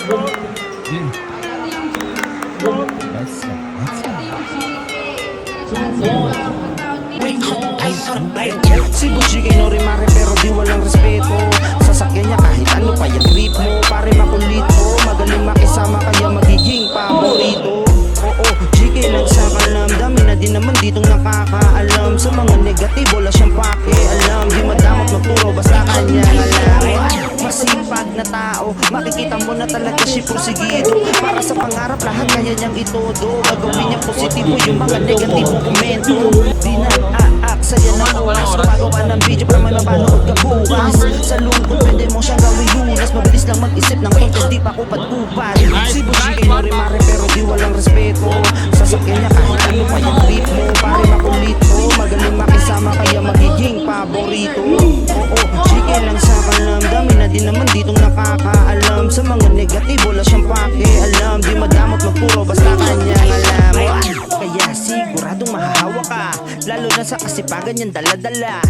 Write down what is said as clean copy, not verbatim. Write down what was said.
Si Butchie kay Nori Mare pero di walang respeto. Sasakyan niya kahit ano pa yung trip mo. Pare makulit mo, magaling makisama kaya magiging paborito. Oo, GK lang sa kalamdamin na di naman ditong nakakaalam. Sa mga negatibo wala siyang pakialam. Di madamot magturo basta kanya alam. Masipag na tao, makikita mo na talaga siya porsigido. Para sa pangarap lahat kaya niyang itodo. Gagawin niya positibo yung mga negatibong komento. Di nag-aaksaya ng oras, gumagawa ng video para may mapanood ka bukas. Sa lungkot pwede mo siyang gawin lunas. Mabilis lang mag-isip ng content, di pa kupad-kupad. Si Butchie kay Nori Mare pero di walang respeto. Sasakyan niya kahit ano pa yung trip mo. Pare makulit mo, magaling makisama kaya magiging paborito. Oo, GK lang sa kalamdamin na di naman ditong nakakaalam. Sa mga negatibo wala siyang pakialam. Di madamot magpuro basta kanyang alam. Kaya siguradong mahahawa ka, lalo na sa kasipagan niyang dala-dala.